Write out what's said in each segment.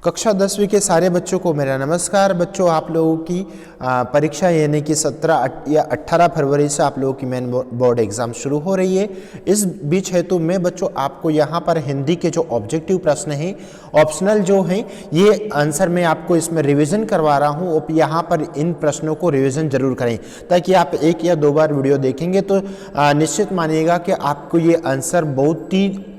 कक्षा 10वीं के सारे बच्चों को मेरा नमस्कार। बच्चों, आप लोगों की परीक्षा यानी कि 17 या 18 फरवरी से आप लोगों की मेन बोर्ड एग्जाम शुरू हो रही है। इस बीच हेतु मैं बच्चों आपको यहाँ पर हिंदी के जो ऑब्जेक्टिव प्रश्न हैं, ऑप्शनल जो हैं, ये आंसर मैं आपको इसमें रिवीजन करवा रहा हूँ। और यहाँ पर इन प्रश्नों को रिवीजन जरूर करें, ताकि आप एक या दो बार वीडियो देखेंगे तो निश्चित मानिएगा कि आपको ये आंसर बहुत ही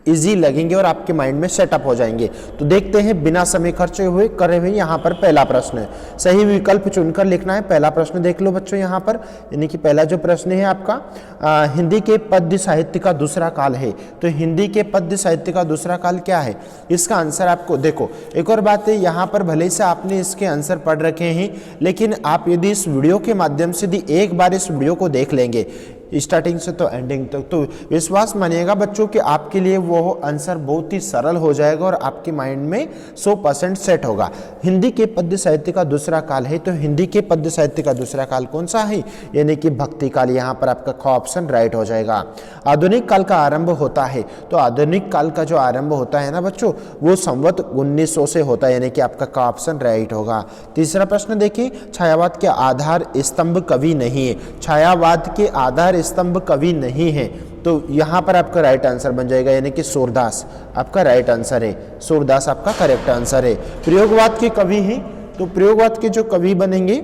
इजी लगेंगे और आपके माइंड में सेटअप हो जाएंगे। तो देखते हैं बिना समय खर्चे हुए करे हुए यहाँ पर पहला प्रश्न है, सही विकल्प चुनकर लिखना है। पहला प्रश्न देख लो बच्चों यहाँ पर, यानी कि पहला जो प्रश्न है आपका हिंदी के पद्य साहित्य का दूसरा काल है। तो हिंदी के पद्य साहित्य का दूसरा काल क्या है, इसका आंसर आपको देखो। एक और बात है, यहाँ पर भले से आपने इसके आंसर पढ़ रखे हैं, लेकिन आप यदि इस वीडियो के माध्यम से यदि एक बार इस वीडियो को देख लेंगे स्टार्टिंग से तो एंडिंग तक, तो विश्वास मानिएगा बच्चों कि आपके लिए वो आंसर बहुत ही सरल हो जाएगा और आपके माइंड में 100% सेट होगा। हिंदी के पद्य साहित्य का दूसरा काल है, तो हिंदी के पद्य साहित्य का दूसरा काल कौन सा है, यानी कि भक्ति काल। यहाँ पर आपका ख ऑप्शन राइट हो जाएगा। आधुनिक काल का आरंभ होता है, तो आधुनिक काल का जो आरंभ होता है ना बच्चों, वो संवत 1900 से होता है, यानी कि आपका क ऑप्शन राइट होगा। तीसरा प्रश्न देखिए, छायावाद के आधार स्तंभ कवि नहीं है। छायावाद के आधार स्तंभ कवि नहीं है, तो यहाँ पर आपका राइट आंसर बन जाएगा, यानी कि सूरदास आपका राइट आंसर है। सूरदास आपका करेक्ट आंसर है। प्रयोगवाद के कवि हैं, तो प्रयोगवाद के जो कवि बनेंगे,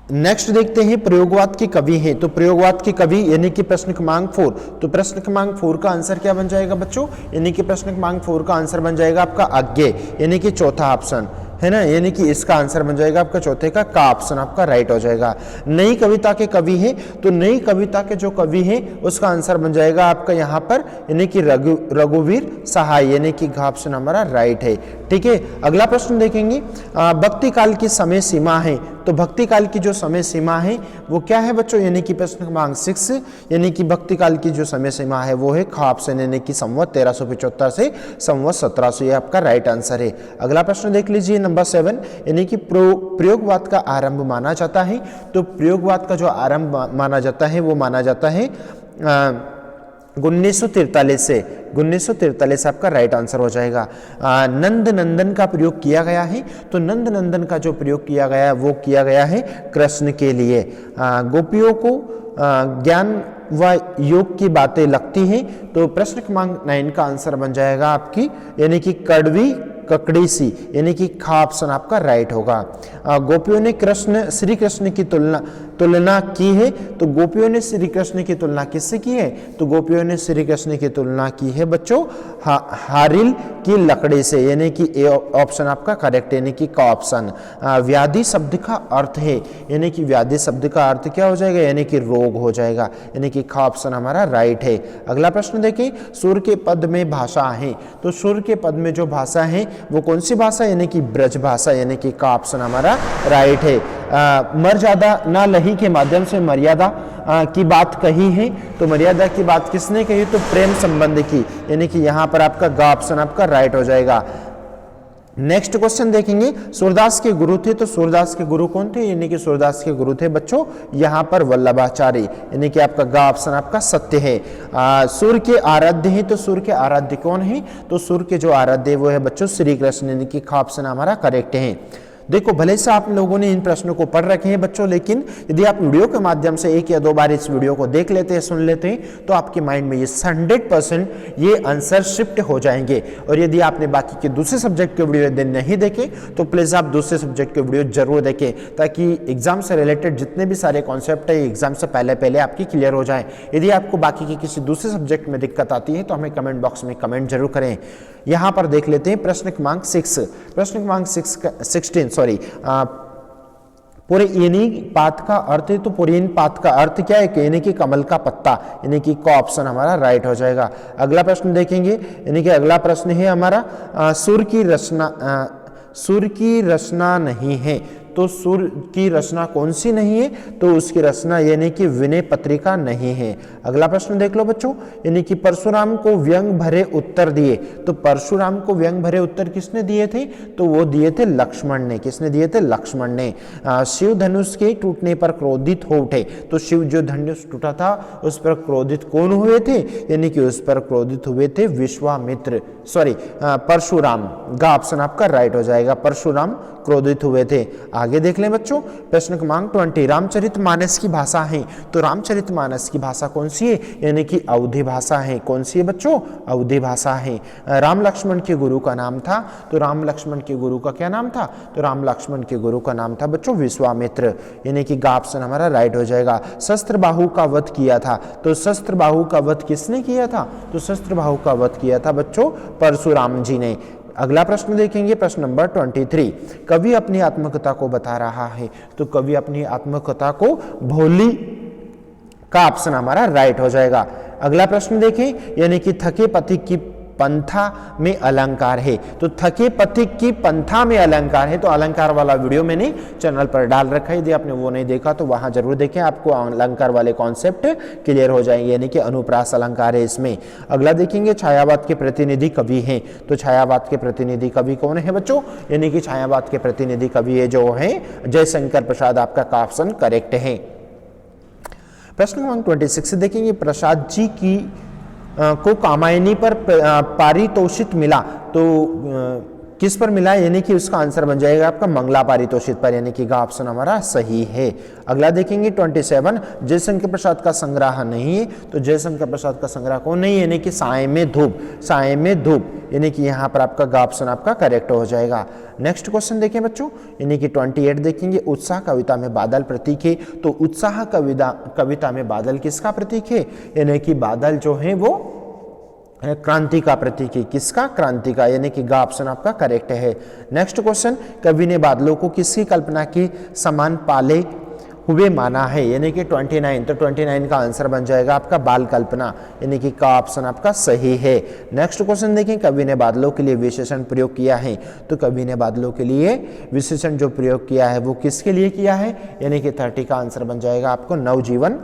नेक्स्ट देखते हैं प्रयोगवाद के कवि हैं। तो प्रयोगवाद के कवि यानी कि प्रश्न क्रमांक 4, तो प्रश्न क्रमांक 4 का आंसर क्या बन जाएगा बच्चों, यानी कि प्रश्न क्रमांक 4 का आंसर बन जाएगा आपका अज्ञेय, यानी कि चौथा ऑप्शन है ना, यानी कि इसका आंसर बन जाएगा आपका चौथे का ऑप्शन आपका राइट हो जाएगा। नई कविता के कवि हैं, तो नई कविता के जो कवि हैं उसका आंसर बन जाएगा आपका यहाँ पर, यानी कि रघुवीर सहाय, यानी कि ऑप्शन हमारा राइट है। ठीक है, अगला प्रश्न देखेंगे, भक्ति काल की समय सीमा है। तो भक्ति काल की जो समय सीमा है वो क्या है बच्चों, यानी कि प्रश्न क्रमांक 6, यानी कि भक्ति काल की जो समय सीमा है वो है ख ऑप्शन, यानी कि संवत 1375 से संवत 1700, ये आपका राइट आंसर है। अगला प्रश्न देख लीजिए नंबर 7, यानी कि प्रयोगवाद का आरंभ माना जाता है। तो प्रयोगवाद का जो आरंभ माना जाता है वो माना जाता है 1943 से। 1943 आपका राइट आंसर हो जाएगा। नंद नंदन का प्रयोग किया गया है, तो नंद नंदन का जो प्रयोग किया गया है वो किया गया है कृष्ण के लिए। गोपियों को ज्ञान व योग की बातें लगती हैं, तो प्रश्न क्रमांक 9 का आंसर बन जाएगा आपकी, यानी कि कड़वी ककड़ी सी, यानी कि ख ऑप्शन आपका राइट होगा। गोपियों ने श्री कृष्ण की तुलना की है, तो गोपियों ने श्री कृष्ण की तुलना किससे की है, तो गोपियों ने श्री कृष्ण की तुलना की है बच्चों हारिल की लकड़ी से, यानी कि ए ऑप्शन आपका करेक्ट, यानी कि क ऑप्शन। व्याधि शब्द का अर्थ है, यानी कि व्याधि शब्द का अर्थ क्या हो जाएगा, यानी कि रोग हो जाएगा, यानी कि ख ऑप्शन हमारा राइट है। अगला प्रश्न देखें, सुर के पद में भाषा है। तो सुर के पद में जो भाषा है वो कौन सी भाषा, यानी कि ब्रज भाषा, यानी कि का ऑप्शन हमारा राइट है। मर्यादा ना लही के माध्यम से मर्यादा की बात कही है, तो मर्यादा की बात किसने कही, तो प्रेम संबंध की, यानी कि यहाँ पर आपका ग ऑप्शन आपका राइट हो जाएगा। नेक्स्ट क्वेश्चन देखेंगे, सूरदास के गुरु थे, तो सूरदास के गुरु कौन थे, यानी कि सूरदास के गुरु थे बच्चों यहाँ पर वल्लभाचार्य, यानी कि आपका ग ऑप्शन आपका सत्य है। सूर्य के आराध्य हैं, तो सूर्य के आराध्य कौन है, तो सूर्य के जो आराध्य वो है बच्चों श्री कृष्ण, यानी कि ख ऑप्शन हमारा करेक्ट है। देखो, भले से आप लोगों ने इन प्रश्नों को पढ़ रखे हैं बच्चों, लेकिन यदि आप वीडियो के माध्यम से एक या दो बार इस वीडियो को देख लेते हैं, सुन लेते हैं, तो आपके माइंड में ये 100% ये आंसर शिफ्ट हो जाएंगे। और यदि आपने बाकी के दूसरे सब्जेक्ट के वीडियो नहीं देखे, तो प्लीज आप दूसरे सब्जेक्ट के वीडियो जरूर देखें, ताकि एग्जाम से रिलेटेड जितने भी सारे कॉन्सेप्ट है एग्जाम से पहले आपकी क्लियर हो जाए। यदि आपको बाकी के किसी दूसरे सब्जेक्ट में दिक्कत आती है तो हमें कमेंट बॉक्स में कमेंट जरूर करें। यहाँ पर देख लेते हैं प्रश्न क्रमांक 6, प्रश्न क्रमांक 16 पुरैनी पात का अर्थ है। तो पुरैनी पात का अर्थ क्या है, यानी कि कमल का पत्ता, यानी कि क ऑप्शन हमारा राइट हो जाएगा। अगला प्रश्न देखेंगे, यानी कि अगला प्रश्न है हमारा सुर की रचना नहीं है। तो सूर्य की रचना कौन सी नहीं है, तो उसकी रचना यानी कि विनय पत्रिका नहीं है। अगला प्रश्न देख लो बच्चों, यानी कि परशुराम को व्यंग भरे उत्तर दिए, तो परशुराम को व्यंग भरे उत्तर किसने दिए थे, तो वो दिए थे लक्ष्मण ने। किसने दिए थे, लक्ष्मण ने। शिव धनुष के टूटने पर क्रोधित हो उठे, तो शिव जो धनुष टूटा था उस पर क्रोधित कौन हुए थे, यानी कि उस पर क्रोधित हुए थे विश्वामित्र, परशुराम। गा ऑप्शन आपका राइट हो जाएगा, परशुराम क्रोधित हुए थे। आगे देख लें बच्चों, प्रश्न क्रमांक 20, रामचरितमानस की भाषा है, तो रामचरितमानस की भाषा कौन सी है, यानी कि अवधी भाषा है। कौन सी है बच्चों, अवधी भाषा है। राम लक्ष्मण के गुरु का नाम था, तो राम लक्ष्मण के गुरु का क्या नाम था, तो राम लक्ष्मण के गुरु का नाम था बच्चों विश्वामित्र, यानी कि गा ऑप्शन हमारा राइट हो जाएगा। शस्त्रबाहु का वध किया था, तो शस्त्रबाहु का वध किसने किया था, तो शस्त्रबाहु का वध किया था बच्चों परशुराम जी ने। अगला प्रश्न देखेंगे, प्रश्न नंबर 23, कवि अपनी आत्मकथा को बता रहा है, तो कवि अपनी आत्मकथा को भोली का ऑप्शन हमारा राइट हो जाएगा। अगला प्रश्न देखें, यानी कि थके पथिक की पंथा में अलंकार है, तो थके पथिक की पंथा में अलंकार है, तो अलंकार वाला वीडियो मैंने चैनल पर डाल रखा है, यदि आपने वो नहीं देखा तो वहां जरूर देखें, आपको अलंकार वाले कॉन्सेप्ट क्लियर हो जाएंगे, यानी कि अनुप्रास अलंकार है इसमें। अगला देखेंगे, छायावाद के प्रतिनिधि कवि हैं, तो छायावाद के प्रतिनिधि कवि कौन है बच्चों, यानी कि छायावाद के प्रतिनिधि कवि है जो है जयशंकर प्रसाद, आपका ऑप्शन करेक्ट है। प्रश्न क्रमांक 26 से देखेंगे, प्रसाद जी की को कामायनी पर पारितोषित मिला, तो किस पर मिला, यानी कि उसका आंसर बन जाएगा आपका मंगला पारितोषित पर, यानी कि गा ऑप्शन हमारा सही है। अगला देखेंगे 27, जयशंकर प्रसाद का संग्रह नहीं है, तो जयशंकर प्रसाद का संग्रह कौन नहीं है, यानी कि साय में धूप, साय में धूप, यानी कि यहाँ पर आपका गा ऑप्शन आपका करेक्ट हो जाएगा। नेक्स्ट क्वेश्चन देखें बच्चों, यानी कि 28 देखेंगे, उत्साह कविता में बादल प्रतीक है, तो उत्साह कविता में बादल किसका प्रतीक है, यानी कि बादल जो है वो क्रांति का प्रतीक है। किसका, क्रांति का, यानी कि गा ऑप्शन आपका करेक्ट है। नेक्स्ट क्वेश्चन, कवि ने बादलों को किसकी कल्पना के समान पाले हुए माना है, यानी कि 29, तो 29 का आंसर बन जाएगा आपका बाल कल्पना, यानी कि का ऑप्शन आपका सही है। नेक्स्ट क्वेश्चन देखें, कवि ने बादलों के लिए विशेषण प्रयोग किया है, तो कवि ने बादलों के लिए विशेषण जो प्रयोग किया है वो किसके लिए किया है, यानी कि 30 का आंसर बन जाएगा आपको नवजीवन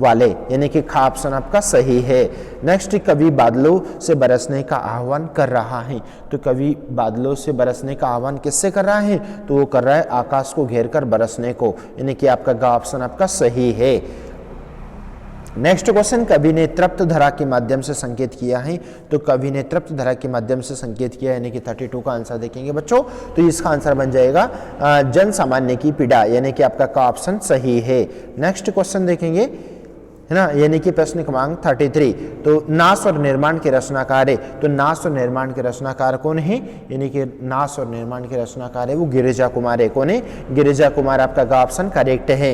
वाले, यानी कि खा ऑप्शन आपका सही है। नेक्स्ट, कवि बादलों से बरसने का आह्वान कर रहा है, तो कवि बादलों से बरसने का आह्वान किससे कर रहा है, तो वो कर रहा है आकाश को घेर कर बरसने को, यानी कि आपका गा ऑप्शन आपका सही है। नेक्स्ट क्वेश्चन, कवि ने तृप्त धरा के माध्यम से संकेत किया है, तो कवि ने तृप्त धरा के माध्यम से संकेत किया, यानी कि 32 का आंसर देखेंगे बच्चों, तो इसका आंसर बन जाएगा जन सामान्य की पीड़ा, यानी कि आपका का ऑप्शन सही है। नेक्स्ट क्वेश्चन देखेंगे, है ना, यानी कि प्रश्न क्रमांक 33, तो नाश और निर्माण के रचनाकार है, तो नाश और निर्माण के रचनाकार कौन है, यानी कि नाश और निर्माण के रचनाकार है वो गिरिजा कुमार है। कौन है, गिरिजा कुमार, आपका गा ऑप्शन करेक्ट है।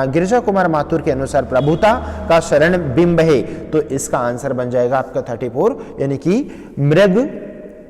गिरिजा कुमार माथुर के अनुसार प्रभुता का शरण बिंब है, तो इसका आंसर बन जाएगा आपका 34, यानी कि मृग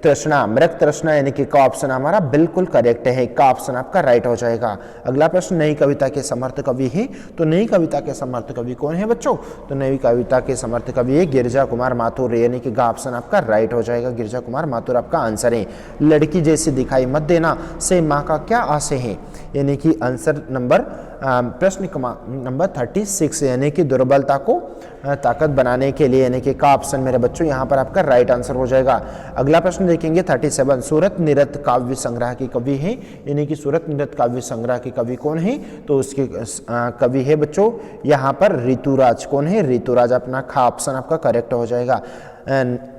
तृष्णा, मृग तृष्णा, यानी कि का ऑप्शन हमारा बिल्कुल करेक्ट है, का ऑप्शन आपका राइट हो जाएगा। अगला प्रश्न, नई कविता के समर्थ कवि है, तो नई कविता के समर्थ कवि कौन है बच्चों, तो नई कविता के समर्थ कवि है गिरिजा कुमार माथुर, यानी कि गा ऑप्शन आपका राइट हो जाएगा, गिरिजा कुमार माथुर आपका आंसर है। लड़की जैसी दिखाई मत देना से माँ का क्या आशय है, यानी कि आंसर नंबर प्रश्न नंबर 36, यानी कि दुर्बलता को ताकत बनाने के लिए, यानी कि का ऑप्शन मेरे बच्चों यहाँ पर आपका राइट आंसर हो जाएगा। अगला प्रश्न देखेंगे 37, सूरत नृत्य काव्य संग्रह के कवि हैं, यानी कि सूरत नृत्य काव्य संग्रह के कवि कौन है, तो उसके कवि है बच्चों यहाँ पर ऋतुराज। कौन है, ऋतुराज, अपना खा ऑप्शन आपका करेक्ट हो जाएगा।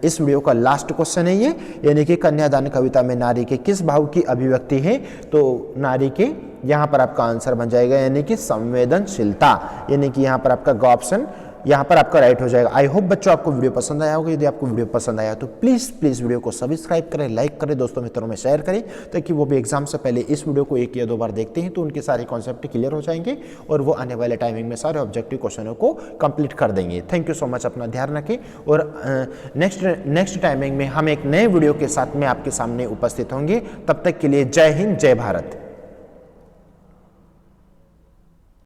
इस वीडियो का लास्ट क्वेश्चन है ये, यानी कि कन्यादान कविता में नारी के किस भाव की अभिव्यक्ति है, तो नारी के यहाँ पर आपका आंसर बन जाएगा, यानी कि संवेदनशीलता, यानी कि यहाँ पर आपका ग ऑप्शन यहाँ पर आपका राइट हो जाएगा। आई होप बच्चों आपको वीडियो पसंद आया होगा, यदि आपको वीडियो पसंद आया तो प्लीज़ वीडियो को सब्सक्राइब करें, लाइक करें, दोस्तों मित्रों में शेयर करें, ताकि वो भी एग्जाम से पहले इस वीडियो को 1 या 2 बार देखते हैं तो उनके सारे कॉन्सेप्ट क्लियर हो जाएंगे और वो आने वाले टाइमिंग में सारे ऑब्जेक्टिव क्वेश्चनों को कंप्लीट कर देंगे। थैंक यू सो मच, अपना ध्यान रखें और नेक्स्ट टाइमिंग में हम एक नए वीडियो के साथ में आपके सामने उपस्थित होंगे। तब तक के लिए जय हिंद, जय भारत।